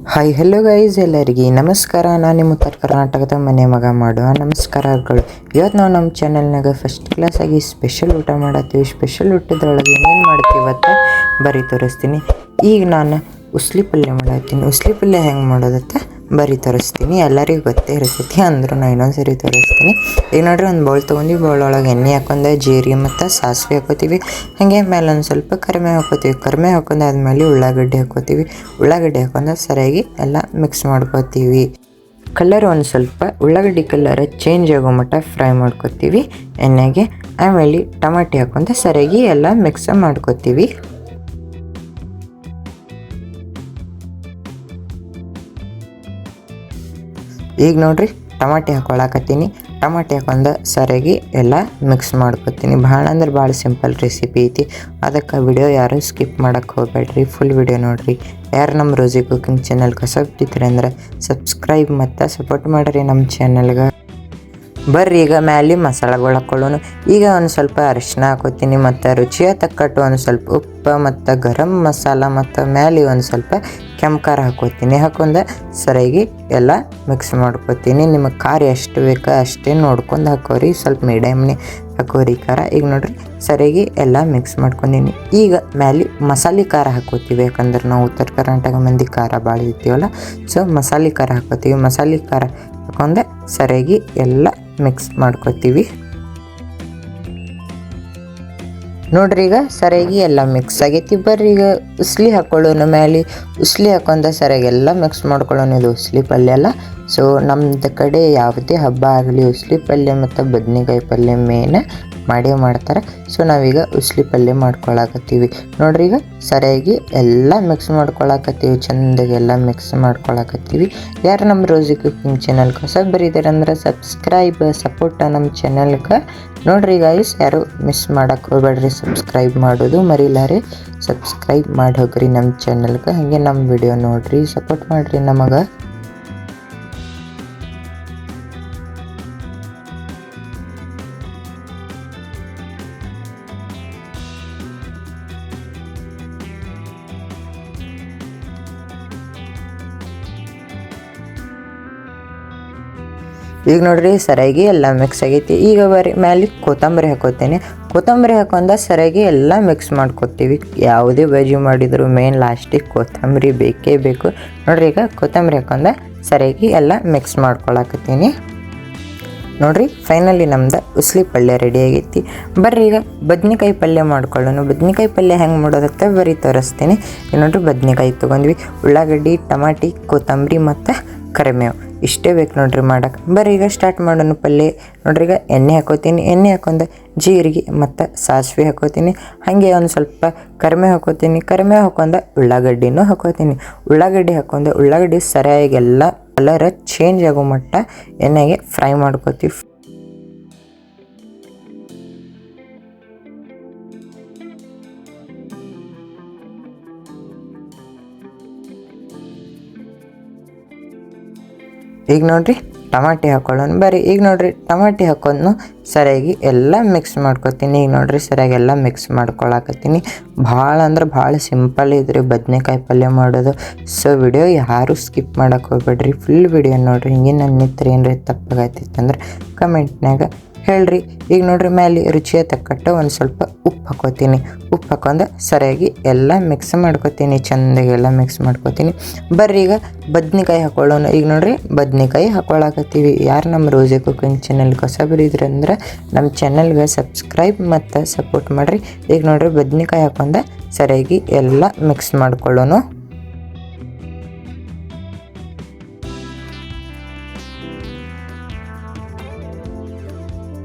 Hi hello guys, ಎಲ್ಲರಿಗೆ ನಮಸ್ಕಾರ. ನಾನು ನಿಮ್ಮ ಉತ್ತರ ಕರ್ನಾಟಕದ ಮನೆ ಮಗ ಮಾಡುವ ನಮಸ್ಕಾರಗಳು. ಇವತ್ತು ನಾವು ನಮ್ಮ ಚಾನಲ್ನಾಗ ಫಸ್ಟ್ ಕ್ಲಾಸಾಗಿ ಸ್ಪೆಷಲ್ ಊಟ ಮಾಡತ್ತೀವಿ. ಸ್ಪೆಷಲ್ ಊಟದೊಳಗೆ ಏನೇನು ಮಾಡ್ತೀವಿ ಅಂತ ಬರೀ ತೋರಿಸ್ತೀನಿ. ಈಗ ನಾನು ಉಸ್ಲಿ ಪಲ್ಯ ಮಾಡತ್ತೀನಿ. ಉಸ್ಲಿ ಪಲ್ಯ ಹೆಂಗೆ ಮಾಡೋದತ್ತ ಬರೀ ತೋರಿಸ್ತೀನಿ. ಎಲ್ಲರಿಗೂ ಗೊತ್ತೇ ಇರ್ತೈತಿ, ಅಂದರೂ ನಾನು ಇನ್ನೊಂದು ಸರಿ ತೋರಿಸ್ತೀನಿ. ಈಗ ನೋಡ್ರಿ, ಒಂದು ಬೌಲ್ ತೊಗೊಂಡು ಬೌಲೊಳಗೆ ಎಣ್ಣೆ ಹಾಕೊಂಡು ಜೀರಿಗೆ ಮತ್ತು ಸಾಸಿವೆ ಹಾಕೋತೀವಿ. ಹಾಗೆ ಮೇಲೆ ಒಂದು ಸ್ವಲ್ಪ ಕರಿಬೇವು ಹಾಕೋತೀವಿ. ಕರಿಬೇವು ಹಾಕೊಂಡಾದ್ಮೇಲೆ ಉಳ್ಳಾಗಡ್ಡಿ ಹಾಕೋತೀವಿ. ಉಳ್ಳಾಗಡ್ಡಿ ಹಾಕೊಂಡು ಸರಿಯಾಗಿ ಎಲ್ಲ ಮಿಕ್ಸ್ ಮಾಡ್ಕೋತೀವಿ. ಕಲರ್ ಒಂದು ಸ್ವಲ್ಪ ಉಳ್ಳಾಗಡ್ಡಿ ಕಲರ್ ಚೇಂಜ್ ಆಗೋ ಮಟ್ಟ ಫ್ರೈ ಮಾಡ್ಕೋತೀವಿ ಎಣ್ಣೆಗೆ. ಆಮೇಲೆ ಟಮಾಟಿ ಹಾಕೊಂಡು ಸರಿಯಾಗಿ ಎಲ್ಲ ಮಿಕ್ಸ್ ಮಾಡ್ಕೋತೀವಿ. ಈಗ ನೋಡ್ರಿ, ಟಮಾಟಿ ಹಾಕೊಳಕತ್ತೀನಿ. ಟಮಾಟಿ ಹಾಕೊಂಡು ಸರಿಯಾಗಿ ಎಲ್ಲ ಮಿಕ್ಸ್ ಮಾಡ್ಕೊತೀನಿ. ಭಾಳ ಅಂದ್ರೆ ಭಾಳ ಸಿಂಪಲ್ ರೆಸಿಪಿ ಐತಿ. ಅದಕ್ಕೆ ವಿಡಿಯೋ ಯಾರು ಸ್ಕಿಪ್ ಮಾಡೋಕ್ಕೆ ಹೋಗ್ಬೇಡ್ರಿ, ಫುಲ್ ವಿಡಿಯೋ ನೋಡಿರಿ. ಯಾರು ನಮ್ಮ ರೋಸಿ ಕುಕಿಂಗ್ ಚಾನಲ್ ಹೊಸಬ್ತಿದ್ರಿ ಅಂದ್ರೆ ಸಬ್ಸ್ಕ್ರೈಬ್ ಮತ್ತು ಸಪೋರ್ಟ್ ಮಾಡಿರಿ ನಮ್ಮ ಚಾನಲ್ಗೆ. ಬರ್ರಿ ಈಗ ಮ್ಯಾಲೆ ಮಸಾಲೆಗಳು ಹಾಕೊಳ್ಳೋನು. ಈಗ ಒಂದು ಸ್ವಲ್ಪ ಅರಿಶಿನ ಹಾಕೋತೀನಿ ಮತ್ತು ರುಚಿಯ ತಕ್ಕಟ್ಟು ಒಂದು ಸ್ವಲ್ಪ ಉಪ್ಪು ಮತ್ತು ಗರಂ ಮಸಾಲ ಮತ್ತು ಮ್ಯಾಲೆ ಒಂದು ಸ್ವಲ್ಪ ಕೆಂಪು ಖಾರ ಹಾಕೋತೀನಿ. ಹಾಕೊಂಡು ಸರಿಯಾಗಿ ಎಲ್ಲ ಮಿಕ್ಸ್ ಮಾಡ್ಕೋತೀನಿ. ನಿಮಗೆ ಖಾರ ಎಷ್ಟು ಬೇಕೋ ಅಷ್ಟೇ ನೋಡ್ಕೊಂಡು ಹಾಕೋರಿ, ಸ್ವಲ್ಪ ಮೀಡಿಯಮ್ನೇ ಹಾಕೋರಿ ಖಾರ. ಈಗ ನೋಡ್ರಿ, ಸರಿಯಾಗಿ ಎಲ್ಲ ಮಿಕ್ಸ್ ಮಾಡ್ಕೊಂಡಿನಿ. ಈಗ ಮ್ಯಾಲೆ ಮಸಾಲೆ ಖಾರ ಹಾಕೋತೀವಿ, ಯಾಕಂದ್ರೆ ನಾವು ಉತ್ತರ ಕರ್ನಾಟಕ ಮಂದಿ ಖಾರ ಭಾಳ ಇರ್ತೀವಲ್ಲ, ಸೊ ಮಸಾಲೆ ಖಾರ ಹಾಕೋತೀವಿ. ಮಸಾಲೆ ಖಾರ ಹಾಕೊಂಡೆ ಸರಿಯಾಗಿ ಎಲ್ಲ ಮಿಕ್ಸ್ ಮಾಡ್ಕೋತೀವಿ. ನೋಡ್ರಿ, ಈಗ ಸರಿಯಾಗಿ ಎಲ್ಲ ಮಿಕ್ಸ್ ಆಗೈತಿ. ಬರ್ರಿ ಈಗ ಉಸ್ಲಿ ಹಾಕೊಳ್ಳೋಣ. ಮ್ಯಾಲೆ ಉಸ್ಲಿ ಹಾಕೊಂಡ ಸರಿಯಾಗಿ ಎಲ್ಲ ಮಿಕ್ಸ್ ಮಾಡ್ಕೊಳ್ಳೋಣ. ಇದು ಉಸ್ಲಿ ಪಲ್ಯ ಅಲ್ಲ. ಸೊ ನಮ್ಮದು ಕಡೆ ಯಾವುದೇ ಹಬ್ಬ ಆಗಲಿ ಉಸ್ಲಿ ಪಲ್ಯ ಮತ್ತು ಬದ್ನೆಕಾಯಿ ಪಲ್ಯ ಮೇನ್ ಮಾಡೇ ಮಾಡ್ತಾರೆ. ಸೊ ನಾವೀಗ ಉಸ್ಲಿ ಪಲ್ಯ ಮಾಡ್ಕೊಳಕತ್ತೀವಿ. ನೋಡ್ರಿ, ಈಗ ಸರಿಯಾಗಿ ಎಲ್ಲ ಮಿಕ್ಸ್ ಮಾಡ್ಕೊಳಕತ್ತೀವಿ. ಚೆಂದಾಗೆಲ್ಲ ಮಿಕ್ಸ್ ಮಾಡ್ಕೊಳಕತ್ತೀವಿ. ಯಾರು ನಮ್ಮ ರೋಸಿ ಕುಕಿಂಗ್ ಚಾನಲ್ಗೆ ಹೊಸ ಬರೀತಾರೆ ಅಂದ್ರೆ ಸಬ್ಸ್ಕ್ರೈಬ್ ಸಪೋರ್ಟ್ ನಮ್ಮ ಚಾನಲ್ಗೆ. ನೋಡ್ರಿ ಗೈಸ್, ಯಾರು ಮಿಸ್ ಮಾಡೋಕ್ಕೆ ಹೋಗ್ಬೇಡ್ರಿ, ಸಬ್ಸ್ಕ್ರೈಬ್ ಮಾಡೋದು ಮರಿಲಾರೆ. ಸಬ್ಸ್ಕ್ರೈಬ್ ಮಾಡಿ ಹೋಗ್ರಿ ನಮ್ಮ ಚಾನಲ್ಗೆ. ಹಾಗೆ ನಮ್ಮ ವಿಡಿಯೋ ನೋಡ್ರಿ, ಸಪೋರ್ಟ್ ಮಾಡಿರಿ ನಮಗೆ. ಈಗ ನೋಡ್ರಿ, ಸರಿಯಾಗಿ ಎಲ್ಲ ಮಿಕ್ಸ್ ಆಗೈತಿ. ಈಗ ಬರ್ರಿ ಮ್ಯಾಲೆ ಕೊತ್ತಂಬರಿ ಹಾಕೋತೀನಿ. ಕೊತ್ತಂಬರಿ ಹಾಕೊಂಡ ಸರಿಯಾಗಿ ಎಲ್ಲ ಮಿಕ್ಸ್ ಮಾಡ್ಕೊತೀವಿ. ಯಾವುದೇ ವೆಜ್ ಮಾಡಿದ್ರು ಮೇನ್ ಲಾಸ್ಟಿಗೆ ಕೊತ್ತಂಬರಿ ಬೇಕೇ ಬೇಕು. ನೋಡ್ರಿ, ಈಗ ಕೊತ್ತಂಬರಿ ಹಾಕೊಂಡ ಸರಿಯಾಗಿ ಎಲ್ಲ ಮಿಕ್ಸ್ ಮಾಡ್ಕೊಳಕತ್ತೀನಿ. ನೋಡ್ರಿ, ಫೈನಲಿ ನಮ್ದು ಉಸ್ಲಿ ಪಲ್ಯ ರೆಡಿ ಆಗೈತಿ. ಬರ್ರಿ ಈಗ ಬದ್ನಿಕಾಯಿ ಪಲ್ಯ ಮಾಡ್ಕೊಳ್ಳೋಣ. ಬದ್ನಿಕಾಯಿ ಪಲ್ಯ ಹೆಂಗೆ ಮಾಡೋದತ್ತೆ ಬರೀ ತೋರಿಸ್ತೀನಿ. ಈಗ ನೋಡ್ರಿ, ಬದ್ನಿಕಾಯಿ ತೊಗೊಂಡ್ವಿ, ಉಳ್ಳಾಗಡ್ಡಿ, ಟಮಾಟಿ, ಕೊತ್ತಂಬರಿ ಮತ್ತು ಕರಿಬೇವು ಇಷ್ಟೇ ಬೇಕು ನೋಡ್ರಿ ಮಾಡೋಕೆ. ಬರ್ರಿ ಈಗ ಸ್ಟಾರ್ಟ್ ಮಾಡೋಣ ಪಲ್ಯ. ನೋಡ್ರಿ, ಈಗ ಎಣ್ಣೆ ಹಾಕೋತೀನಿ. ಎಣ್ಣೆ ಹಾಕೊಂಡು ಜೀರಿಗೆ ಮತ್ತು ಸಾಸಿವೆ ಹಾಕೋತೀನಿ. ಹಾಗೆ ಒಂದು ಸ್ವಲ್ಪ ಕರಿಬೇವು ಹಾಕೋತೀನಿ. ಕರಿಬೇವು ಹಾಕೊಂಡು ಉಳ್ಳಾಗಡ್ಡಿನೂ ಹಾಕೋತೀನಿ. ಉಳ್ಳಾಗಡ್ಡಿ ಹಾಕೊಂಡು ಉಳ್ಳಾಗಡ್ಡಿ ಸರಿಯಾಗಿ ಎಲ್ಲ ಕಲರ್ ಚೇಂಜ್ ಆಗೋ ಮಟ್ಟ ಎಣ್ಣೆಗೆ ಫ್ರೈ ಮಾಡ್ಕೋತೀವಿ. ಈಗ ನೋಡ್ರಿ, ಟಮಾಟಿ ಹಾಕೊಳ್ಳೋಣ. ಬರ್ರಿ ಈಗ ನೋಡ್ರಿ, ಟಮಾಟಿ ಹಾಕೊಂಡು ಸರಿಯಾಗಿ ಎಲ್ಲ ಮಿಕ್ಸ್ ಮಾಡ್ಕೊತೀನಿ. ಈಗ ನೋಡ್ರಿ, ಸರಿಯಾಗಿ ಎಲ್ಲ ಮಿಕ್ಸ್ ಮಾಡ್ಕೊಳಕತ್ತೀನಿ. ಭಾಳ ಅಂದ್ರೆ ಭಾಳ ಸಿಂಪಲ್ ಇದ್ರಿ ಬದ್ನೆಕಾಯಿ ಪಲ್ಯ ಮಾಡೋದು. ಸೊ ವಿಡಿಯೋ ಯಾರು ಸ್ಕಿಪ್ ಮಾಡೋಕೆ ಹೋಗ್ಬೇಡ್ರಿ, ಫುಲ್ ವಿಡಿಯೋ ನೋಡ್ರಿ. ಹಿಂಗೆ ನನ್ನ ನಿತ್ರ ಏನ್ರಿ ತಪ್ಪಾಗತ್ತಿತ್ತಂದ್ರೆ ಕಮೆಂಟ್ನಾಗ ಹೇಳ್ರಿ. ಈಗ ನೋಡ್ರಿ, ಮೇಲೆ ರುಚಿಯ ತಕ್ಕಟ್ಟು ಒಂದು ಸ್ವಲ್ಪ ಉಪ್ಪು ಹಾಕೋತೀನಿ. ಉಪ್ಪು ಹಾಕೊಂಡು ಸರಿಯಾಗಿ ಎಲ್ಲ ಮಿಕ್ಸ್ ಮಾಡ್ಕೋತೀನಿ. ಚೆಂದಾಗೆಲ್ಲ ಮಿಕ್ಸ್ ಮಾಡ್ಕೋತೀನಿ. ಬರ್ರಿ ಈಗ ಬದ್ನಿಕಾಯಿ ಹಾಕೊಳ್ಳೋಣ. ಈಗ ನೋಡ್ರಿ, ಬದ್ನಿಕಾಯಿ ಹಾಕೊಳಕತ್ತೀವಿ. ಯಾರು ನಮ್ಮ ರೋಸಿ ಕುಕಿಂಗ್ ಚಾನಲ್ಗೆ ಹೊಸ ಬರೀದ್ರಿ ಅಂದ್ರೆ ನಮ್ಮ ಚಾನಲ್ಗೆ ಸಬ್ಸ್ಕ್ರೈಬ್ ಮತ್ತು ಸಪೋರ್ಟ್ ಮಾಡಿರಿ. ಈಗ ನೋಡ್ರಿ, ಬದ್ನಿಕಾಯಿ ಹಾಕೊಂಡು ಸರಿಯಾಗಿ ಎಲ್ಲ ಮಿಕ್ಸ್ ಮಾಡ್ಕೊಳ್ಳೋಣ.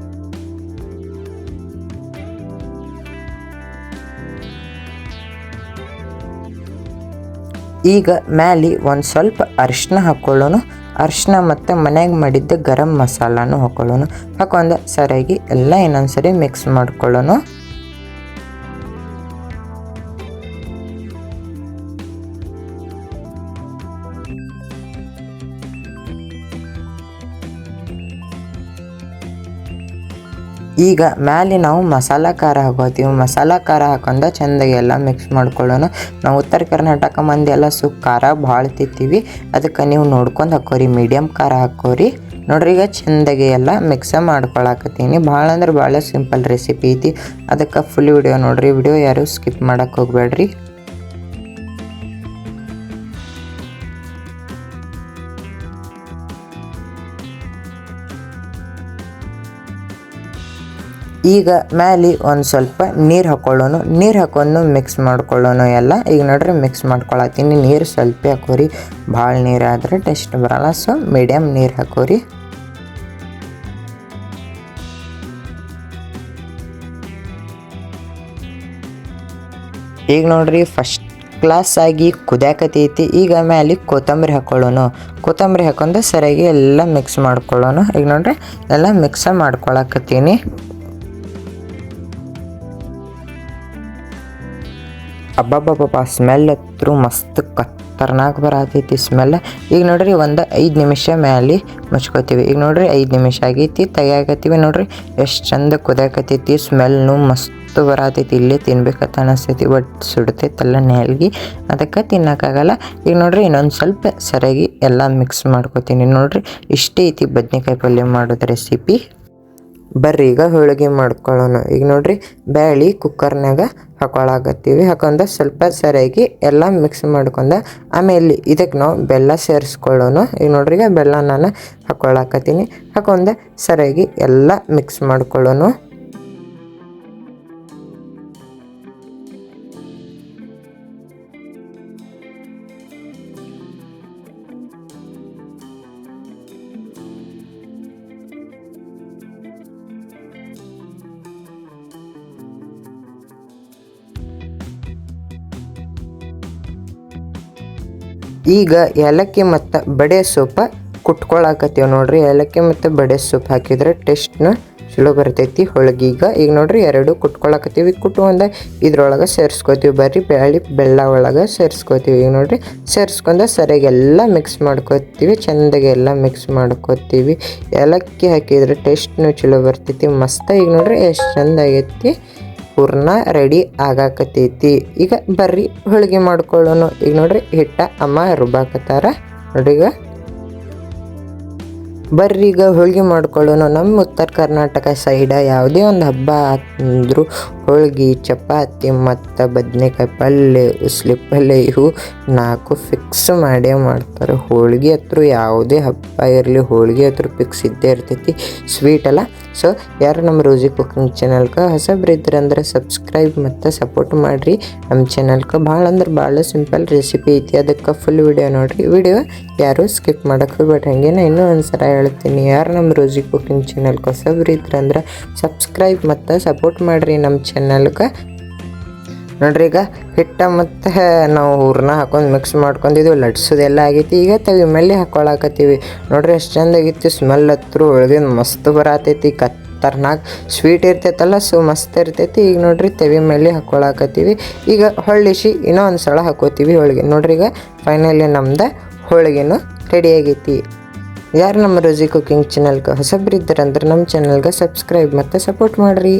ಈಗ ಮ್ಯಾಲೆ ಒಂದು ಸ್ವಲ್ಪ ಅರಿಶಿನ ಹಾಕ್ಕೊಳ್ಳೋಣ. ಅರಿಶಿನ ಮತ್ತು ಮನೆಯಾಗ ಮಾಡಿದ್ದ ಗರಂ ಮಸಾಲಾನು ಹಾಕ್ಕೊಳ್ಳೋಣ. ಹಾಕೊಂಡು ಸರಿಯಾಗಿ ಎಲ್ಲ ಇನ್ನೊಂದು ಸರಿ ಮಿಕ್ಸ್ ಮಾಡ್ಕೊಳ್ಳೋಣ. ಈಗ ಮ್ಯಾಲೆ ನಾವು ಮಸಾಲ ಖಾರ ಹಾಕೋತೀವಿ. ಮಸಾಲ ಖಾರ ಹಾಕೊಂಡ ಚೆಂದಾಗಿ ಎಲ್ಲ ಮಿಕ್ಸ್ ಮಾಡ್ಕೊಳ್ಳೋಣ. ನಾವು ಉತ್ತರ ಕರ್ನಾಟಕ ಮಂದಿ ಎಲ್ಲ ಖಾರ ಭಾಳ ತಿಂತೀವಿ, ಅದಕ್ಕೆ ನೀವು ನೋಡ್ಕೊಂಡು ಹಾಕೋರಿ, ಮೀಡಿಯಮ್ ಖಾರ ಹಾಕೋರಿ. ನೋಡ್ರಿ ಈಗ ಚೆಂದಾಗಿ ಎಲ್ಲ ಮಿಕ್ಸ ಮಾಡ್ಕೊಳಕತ್ತೀನಿ. ಭಾಳ ಅಂದ್ರೆ ಭಾಳ ಸಿಂಪಲ್ ರೆಸಿಪಿ ಐತಿ, ಅದಕ್ಕೆ ಫುಲ್ ವಿಡಿಯೋ ನೋಡ್ರಿ. ವಿಡಿಯೋ ಯಾರು ಸ್ಕಿಪ್ ಮಾಡಕ್ಕೆ ಹೋಗ್ಬೇಡ್ರಿ. ಈಗ ಮ್ಯಾಲೆ ಒಂದು ಸ್ವಲ್ಪ ನೀರು ಹಾಕೊಳ್ಳೋಣ. ನೀರು ಹಾಕೊಂಡು ಮಿಕ್ಸ್ ಮಾಡ್ಕೊಳ್ಳೋಣ ಎಲ್ಲ. ಈಗ ನೋಡ್ರಿ ಮಿಕ್ಸ್ ಮಾಡ್ಕೊಳತ್ತೀನಿ. ನೀರು ಸ್ವಲ್ಪ ಹಾಕೋರಿ, ಭಾಳ ನೀರು ಆದರೆ ಟೇಸ್ಟ್ ಬರಲ್ಲ, ಸೊ ಮೀಡಿಯಮ್ ನೀರು ಹಾಕೋರಿ. ಈಗ ನೋಡ್ರಿ ಫಸ್ಟ್ ಕ್ಲಾಸ್ ಆಗಿ ಕುದಿಯಾಕತೈತಿ. ಈಗ ಮ್ಯಾಲೆ ಕೊತ್ತಂಬರಿ ಹಾಕೊಳ್ಳೋಣ. ಕೊತ್ತಂಬರಿ ಹಾಕೊಂಡು ಸರಿಯಾಗಿ ಎಲ್ಲ ಮಿಕ್ಸ್ ಮಾಡ್ಕೊಳ್ಳೋಣ. ಈಗ ನೋಡ್ರಿ ಎಲ್ಲ ಮಿಕ್ಸ ಮಾಡ್ಕೊಳಕತ್ತೀನಿ. ಅಬ್ಬಬ್ಬಬ್ಬ ಸ್ಮೆಲ್ ಹತ್ರ ಮಸ್ತ್ ಖತರ್ನಾಕ್ ಬರತೈತಿ ಸ್ಮೆಲ್. ಈಗ ನೋಡ್ರಿ ಒಂದು 5 ನಿಮಿಷ ಮ್ಯಾಲೆ ಮುಚ್ಕೋತೀವಿ. ಈಗ ನೋಡ್ರಿ 5 ನಿಮಿಷ ಆಗೈತಿ, ತೆಗಿಯಾಕತ್ತೀವಿ. ನೋಡ್ರಿ ಎಷ್ಟು ಚಂದ ಕುದಿಯಾಕತೈತಿ, ಸ್ಮೆಲ್ನು ಮಸ್ತ್ ಬರತೈತಿ. ಇಲ್ಲೇ ತಿನ್ಬೇಕಂತ ಅನಿಸ್ತೈತಿ, ಬಟ್ ಸುಡ್ತೈತಲ್ಲ ನ್ಯಾಲ್ಗಿ, ಅದಕ್ಕೆ ತಿನ್ನೋಕ್ಕಾಗಲ್ಲ. ಈಗ ನೋಡ್ರಿ ಇನ್ನೊಂದು ಸ್ವಲ್ಪ ಸರಿಯಾಗಿ ಎಲ್ಲ ಮಿಕ್ಸ್ ಮಾಡ್ಕೋತೀನಿ. ನೋಡ್ರಿ ಇಷ್ಟೇ ಐತಿ ಬದ್ನೆಕಾಯಿ ಪಲ್ಯ ಮಾಡೋದು ರೆಸಿಪಿ. ಬರ್ರಿ ಈಗ ಹೋಳಿಗೆ ಮಾಡ್ಕೊಳ್ಳೋಣ. ಈಗ ನೋಡ್ರಿ ಬ್ಯಾಳಿ ಕುಕ್ಕರ್ನಾಗ ಹಾಕೊಳಕತ್ತೀವಿ. ಹಾಕೊಂಡ ಸ್ವಲ್ಪ ಸರಿಯಾಗಿ ಎಲ್ಲ ಮಿಕ್ಸ್ ಮಾಡ್ಕೊಂಡ ಆಮೇಲೆ ಇದಕ್ಕೆ ನಾವು ಬೆಲ್ಲ ಸೇರಿಸ್ಕೊಳ್ಳೋಣ. ಈಗ ನೋಡ್ರಿ ಈಗ ಬೆಲ್ಲ ನಾನು ಹಾಕೊಳಕತ್ತೀನಿ. ಹಾಕೊಂಡ ಸರಿಯಾಗಿ ಎಲ್ಲ ಮಿಕ್ಸ್ ಮಾಡ್ಕೊಳ್ಳೋಣ. ಈಗ ಏಲಕ್ಕಿ ಮತ್ತು ಬಡೆ ಸೊಪ್ಪು ಕುಟ್ಕೊಳಕತ್ತೀವಿ. ನೋಡ್ರಿ ಏಲಕ್ಕಿ ಮತ್ತು ಬಡೆ ಸೊಪ್ಪು ಹಾಕಿದ್ರೆ ಟೇಸ್ಟ್ನ ಚಲೋ ಬರ್ತೈತಿ ಹೋಳಿಗೆಗೆ. ಈಗ ನೋಡ್ರಿ ಎರಡು ಕುಟ್ಕೊಳಕತ್ತೀವಿ. ಕುಟ್ಕೊಂಡ ಇದ್ರೊಳಗೆ ಸೇರಿಸ್ಕೋತೀವಿ. ಬರ್ರಿ ಬ್ಯಾಳಿ ಬೆಲ್ಲ ಒಳಗೆ ಸೇರಿಸ್ಕೋತೀವಿ. ಈಗ ನೋಡ್ರಿ ಸೇರಿಸ್ಕೊಂಡು ಸರಿಯಾಗಿ ಎಲ್ಲ ಮಿಕ್ಸ್ ಮಾಡ್ಕೋತೀವಿ. ಚೆಂದಾಗಿ ಎಲ್ಲ ಮಿಕ್ಸ್ ಮಾಡ್ಕೋತೀವಿ. ಏಲಕ್ಕಿ ಹಾಕಿದ್ರೆ ಟೇಸ್ಟ್ನು ಚಲೋ ಬರ್ತೈತಿ ಮಸ್ತ್. ಈಗ ನೋಡ್ರಿ ಎಷ್ಟು ಚಂದ ಆಗೈತಿ, ಹೂರ್ಣ ರೆಡಿ ಆಗಾಕತೈತಿ. ಈಗ ಬರ್ರಿ ಹೋಳಿಗೆ ಮಾಡ್ಕೊಳ್ಳೋಣ. ಈಗ ನೋಡ್ರಿ ಹಿಟ್ಟ ಅಮ್ಮ ರುಬ್ಬಾಕತ್ತಾರ. ನೋಡ್ರಿ ಈಗ ಬರ್ರಿ ಈಗ ಹೋಳಿಗೆ ಮಾಡ್ಕೊಳ್ಳೋಣ. ನಮ್ಮ ಉತ್ತರ ಕರ್ನಾಟಕ ಸೈಡ ಯಾವುದೇ ಒಂದು ಹಬ್ಬ ಅಂದರೂ ಹೋಳಿಗೆ, ಚಪಾತಿ ಮತ್ತು ಬದನೆಕಾಯಿ ಪಲ್ಯ, ಉಸ್ಲಿ ಪಲ್ಯ ಇವು 4 ಫಿಕ್ಸ್ ಮಾಡೇ ಮಾಡ್ತಾರೆ. ಹೋಳಿಗೆ ಹತ್ರ ಯಾವುದೇ ಹಬ್ಬ ಇರಲಿ ಹೋಳಿಗೆ ಹತ್ರ ಫಿಕ್ಸ್ ಇದ್ದೇ ಇರ್ತೈತಿ. ಸ್ವೀಟ್ ಅಲ್ಲ. ಸೊ ಯಾರು ನಮ್ಮ ರೋಜಿ ಕುಕಿಂಗ್ ಚಾನಲ್ಗೆ ಹೊಸಬ್ರಿದ್ರಂದ್ರೆ ಸಬ್ಸ್ಕ್ರೈಬ್ ಮತ್ತು ಸಪೋರ್ಟ್ ಮಾಡಿರಿ. ನಮ್ಮ ಚಾನಲ್ಗೆ ಭಾಳ ಅಂದ್ರೆ ಭಾಳ ಸಿಂಪಲ್ ರೆಸಿಪಿ ಐತಿ, ಅದಕ್ಕೆ ಫುಲ್ ವಿಡಿಯೋ ನೋಡಿರಿ. ವಿಡಿಯೋ ಯಾರು ಸ್ಕಿಪ್ ಮಾಡೋಕ್ಕೆ ಹೋಗ್ಬೇಡ್ರಿ. ಹಂಗೇನ ಇನ್ನೂ ಒಂದು ಸಲ ಹೇಳ್ತೀನಿ, ಯಾರು ನಮ್ಮ ರೋಜಿ ಕುಕಿಂಗ್ ಚಾನಲ್ಗೆ ಹೊಸಬ್ರಿದ್ರಂದ್ರೆ ಸಬ್ಸ್ಕ್ರೈಬ್ ಮತ್ತು ಸಪೋರ್ಟ್ ಮಾಡಿರಿ ನಮ್ಮ ಚಾನಲ್ಗೆ. ನೋಡ್ರಿ ಈಗ ಹಿಟ್ಟ ಮತ್ತು ನಾವು ಹೂರ್ಣ ಹಾಕೊಂಡು ಮಿಕ್ಸ್ ಮಾಡ್ಕೊಂಡಿದ್ವಿ. ಲಟ್ಸೋದೆಲ್ಲ ಆಗೈತಿ. ಈಗ ತವಿ ಮೇಲೆ ಹಾಕೊಳಕತ್ತೀವಿ. ನೋಡ್ರಿ ಎಷ್ಟು ಚಂದಾಗಿತ್ತು, ಸ್ಮೆಲ್ ಹತ್ರ ಒಳಗೆ ಮಸ್ತ್ ಬರತೈತಿ. ಖತರ್ನಾಕ್ ಸ್ವೀಟ್ ಇರ್ತೈತಲ್ಲ, ಸೊ ಮಸ್ತ್ ಇರ್ತೈತಿ. ಈಗ ನೋಡ್ರಿ ತವಿ ಮೇಲೆ ಹಾಕೊಳಕತ್ತೀವಿ. ಈಗ ಹೊಳ್ಳಿಸಿ ಇನ್ನೂ ಒಂದು ಸಲ ಹಾಕೋತೀವಿ ಹೋಳಿಗೆ. ನೋಡ್ರಿ ಈಗ ಫೈನಲಿ ನಮ್ದು ಹೋಳಿಗೆನೂ ರೆಡಿ ಆಗೈತಿ. ಯಾರು ನಮ್ಮ ರೋಜಿ ಕುಕಿಂಗ್ ಚಾನಲ್ಗೆ ಹೊಸಬ್ರಿದ್ದಾರಂದ್ರೆ ನಮ್ಮ ಚಾನಲ್ಗೆ ಸಬ್ಸ್ಕ್ರೈಬ್ ಮತ್ತು ಸಪೋರ್ಟ್ ಮಾಡಿರಿ.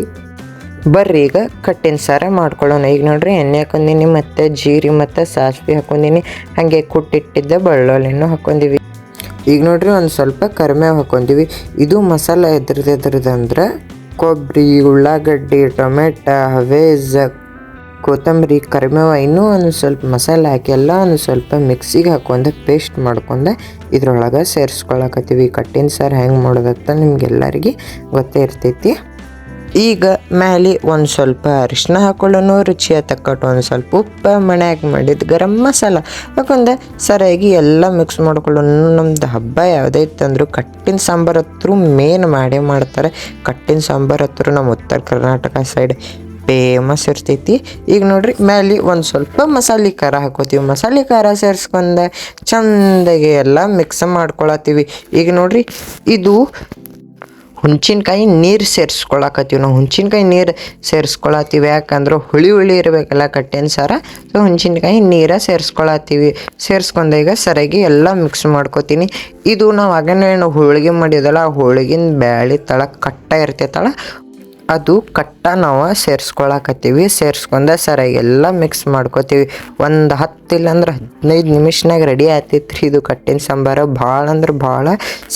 ಬರ್ರಿ ಈಗ ಕಟ್ಟಿನ ಸಾರ ಮಾಡ್ಕೊಳ್ಳೋಣ. ಈಗ ನೋಡ್ರಿ ಎಣ್ಣೆ ಹಾಕೊಂಡೀನಿ ಮತ್ತು ಜೀರಿಗೆ ಮತ್ತು ಸಾಸಿವೆ ಹಾಕೊಂಡೀನಿ. ಹಾಗೆ ಕುಟ್ಟಿಟ್ಟಿದ್ದ ಬೆಳ್ಳುಳ್ಳಿನೂ ಹಾಕೊಂಡೀವಿ. ಈಗ ನೋಡ್ರಿ ಒಂದು ಸ್ವಲ್ಪ ಕರಿಬೇವು ಹಾಕೊಂಡೀವಿ. ಇದು ಮಸಾಲೆ ಎದ್ರದಂದ್ರೆ ಕೊಬ್ಬರಿ, ಉಳ್ಳಾಗಡ್ಡಿ, ಟೊಮೆಟೊ, ಹವೇಜ್, ಕೊತ್ತಂಬರಿ, ಕರಿಬೇವು ಇನ್ನೂ ಒಂದು ಸ್ವಲ್ಪ ಮಸಾಲೆ ಹಾಕಿ ಎಲ್ಲ ಒಂದು ಸ್ವಲ್ಪ ಮಿಕ್ಸಿಗೆ ಹಾಕೊಂಡು ಪೇಸ್ಟ್ ಮಾಡ್ಕೊಂಡು ಇದ್ರೊಳಗೆ ಸೇರಿಸ್ಕೊಳಕತ್ತೀವಿ. ಕಟ್ಟಿನ ಸಾರು ಹೆಂಗೆ ಮಾಡೋದಂತ ನಿಮ್ಗೆಲ್ಲರಿಗೆ ಗೊತ್ತೇ ಇರ್ತೈತಿ. ಈಗ ಮ್ಯಾಲೆ ಒಂದು ಸ್ವಲ್ಪ ಅರಿಶಿನ ಹಾಕೊಳ್ಳೋಣ. ರುಚಿಯ ತಕ್ಕಟ್ಟು ಒಂದು ಸ್ವಲ್ಪ ಉಪ್ಪು, ಮನ್ಯಾಗ ಮಾಡಿದ್ದು ಗರಂ ಮಸಾಲ ಹಾಕೊಂಡು ಸರಿಯಾಗಿ ಎಲ್ಲ ಮಿಕ್ಸ್ ಮಾಡ್ಕೊಳ್ಳೋಣ. ನಮ್ದು ಹಬ್ಬ ಯಾವುದೇ ಇತ್ತಂದ್ರೂ ಕಟ್ಟಿನ ಸಾಂಬಾರು ಹತ್ರ ಮೇನ್ ಮಾಡೇ ಮಾಡ್ತಾರೆ. ಕಟ್ಟಿನ ಸಾಂಬಾರು ಹತ್ರ ನಮ್ಮ ಉತ್ತರ ಕರ್ನಾಟಕ ಸೈಡ್ ಫೇಮಸ್ ಇರ್ತೈತಿ. ಈಗ ನೋಡ್ರಿ ಮ್ಯಾಲೆ ಒಂದು ಸ್ವಲ್ಪ ಮಸಾಲೆ ಖಾರ ಹಾಕೋತೀವಿ. ಮಸಾಲೆ ಖಾರ ಸೇರಿಸ್ಕೊಂಡು ಚಂದಾಗಿ ಎಲ್ಲ ಮಿಕ್ಸ್ ಮಾಡ್ಕೊಳತ್ತೀವಿ. ಈಗ ನೋಡ್ರಿ ಇದು ಹುಣ್ಸಿನ್ಕಾಯಿ ನೀರು ಸೇರಿಸ್ಕೊಳಕತ್ತೀವಿ. ನಾವು ಹುಣ್ಸಿನ್ಕಾಯಿ ನೀರು ಸೇರಿಸ್ಕೊಳತ್ತೀವಿ ಯಾಕಂದ್ರೆ ಹುಳಿ ಇರಬೇಕಲ್ಲ ಕಟ್ಟಿನ ಸಾರ. ಸೊ ಹುಣ್ಸಿನ್ಕಾಯಿ ನೀರು ಸೇರಿಸ್ಕೊಳತ್ತೀವಿ. ಸೇರಿಸ್ಕೊಂಡಾಗ ಸರಿಯಾಗಿ ಎಲ್ಲ ಮಿಕ್ಸ್ ಮಾಡ್ಕೊತೀನಿ. ಇದು ನಾವು ಆಗೇನೆ ಹೋಳಿಗೆ ಮಾಡಿದಲ್ಲ, ಹೋಳಿಗಿನ ಬ್ಯಾಳಿ ತಳ ಕಟ್ಟ ಇರ್ತೈತಲ್ಲ, ಅದು ಕಟ್ಟ ನಾವು ಸೇರಿಸ್ಕೊಳಕತ್ತೀವಿ. ಸೇರಿಸ್ಕೊಂಡ ಸರಿಯಾಗಿ ಎಲ್ಲ ಮಿಕ್ಸ್ ಮಾಡ್ಕೋತೀವಿ. ಒಂದು 10 ಇಲ್ಲಾಂದ್ರೆ 15 ನಿಮಿಷನಾಗ ರೆಡಿ ಆಗ್ತೈತ್ರಿ ಇದು ಕಟ್ಟಿನ ಸಾಂಬಾರು. ಭಾಳ ಅಂದ್ರೆ ಭಾಳ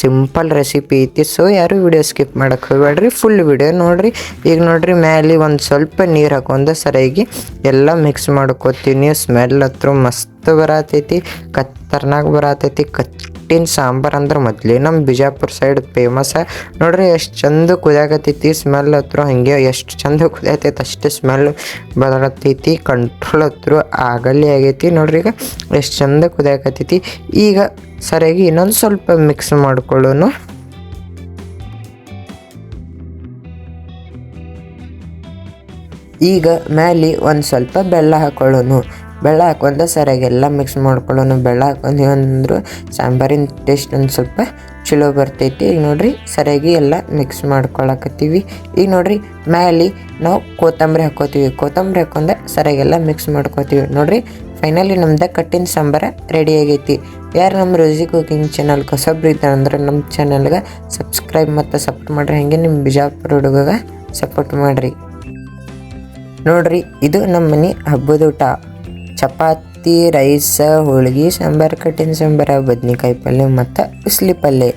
ಸಿಂಪಲ್ ರೆಸಿಪಿ ಐತಿ. ಸೊ ಯಾರು ವಿಡಿಯೋ ಸ್ಕಿಪ್ ಮಾಡಕ್ಕೆ ಹೋಗ್ಬೇಡ್ರಿ, ಫುಲ್ ವಿಡಿಯೋ ನೋಡಿರಿ. ಈಗ ನೋಡಿರಿ ಮ್ಯಾಲೆ ಒಂದು ಸ್ವಲ್ಪ ನೀರು ಹಾಕೊಂಡು ಸರಿಯಾಗಿ ಎಲ್ಲ ಮಿಕ್ಸ್ ಮಾಡ್ಕೋತೀನಿ. ಸ್ಮೆಲ್ ಹತ್ರ ಮಸ್ತ್ ಬರತೈತಿ, ಖತರ್ನಾಕ್ ಬರತೈತಿ. ಕಟ್ಟಿನ ಸಾಂಬಾರು ಅಂದ್ರೆ ಮೊದಲೇ ನಮ್ಮ ಬಿಜಾಪುರ ಸೈಡ್ ಫೇಮಸ್. ನೋಡ್ರಿ ಎಷ್ಟು ಚಂದ ಕುದಿಯಾಕತ್ತೈತಿ. ಸ್ಮೆಲ್ ಹತ್ರ ಹಾಗೆ ಎಷ್ಟು ಚಂದ ಕುದಿಯತೈತಿ ಅಷ್ಟು ಸ್ಮೆಲ್ ಬರತೈತಿ. ಕಂಟ್ರೋಲ್ ಹತ್ರ ಆಗಲ್ಲಿ ಆಗೈತಿ. ನೋಡ್ರಿ ಈಗ ಎಷ್ಟು ಚಂದ ಕುದಿಯಾಕತ್ತೈತಿ. ಈಗ ಸರಿಯಾಗಿ ಇನ್ನೊಂದು ಸ್ವಲ್ಪ ಮಿಕ್ಸ್ ಮಾಡ್ಕೊಳ್ಳೋನು. ಈಗ ಮ್ಯಾಲೆ ಒಂದು ಸ್ವಲ್ಪ ಬೆಲ್ಲ ಹಾಕೊಳ್ಳೋನು. ಬೆಲ್ಲ ಹಾಕೊಂಡು ಸರಿಯಾಗಿ ಎಲ್ಲ ಮಿಕ್ಸ್ ಮಾಡ್ಕೊಳ್ಳೋನು. ಬೆಲ್ಲ ಹಾಕೊಂಡು ಅಂದ್ರು ಸಾಂಬಾರಿನ ಟೇಸ್ಟ್ ಒಂದು ಸ್ವಲ್ಪ ಚಲೋ ಬರ್ತೈತಿ. ಈಗ ನೋಡ್ರಿ ಸರಿಯಾಗಿ ಎಲ್ಲ ಮಿಕ್ಸ್ ಮಾಡ್ಕೊಳಕತ್ತೀವಿ. ಈಗ ನೋಡ್ರಿ ಮ್ಯಾಲೆ ನಾವು ಕೊತ್ತಂಬರಿ ಹಾಕೋತೀವಿ. ಕೊತ್ತಂಬರಿ ಹಾಕೊಂಡೆ ಸರಿಯಾಗೆಲ್ಲ ಮಿಕ್ಸ್ ಮಾಡ್ಕೋತೀವಿ. ನೋಡ್ರಿ ಫೈನಲಿ ನಮ್ದು ಕಟ್ಟಿನ ಸಾಂಬಾರು ರೆಡಿ ಆಗೈತಿ. ಯಾರು ನಮ್ಮ ರೋಸಿ ಕುಕಿಂಗ್ ಚಾನಲ್ ಹೊಸಬ್ರು ಇದ್ದಾರೆ ಅಂದ್ರೆ ನಮ್ಮ ಚಾನಲ್ಗೆ ಸಬ್ಸ್ಕ್ರೈಬ್ ಮತ್ತು ಸಪೋರ್ಟ್ ಮಾಡಿರಿ. ಹಾಗೆ ನಿಮ್ಮ ಬಿಜಾಪುರ ಹುಡುಗಗೆ ಸಪೋರ್ಟ್ ಮಾಡಿರಿ. ನೋಡ್ರಿ ಇದು ನಮ್ಮ ಮನೆ ಹಬ್ಬದ ಊಟ. ಚಪಾತಿ, ರೈಸ್, ಹೋಳಿಗೆ, ಸಾಂಬಾರು, ಕಟ್ಟಿನ ಸಾಂಬಾರು, ಬದ್ನಿಕಾಯಿ ಪಲ್ಯ ಮತ್ತು ಉಸ್ಲಿ ಪಲ್ಯ.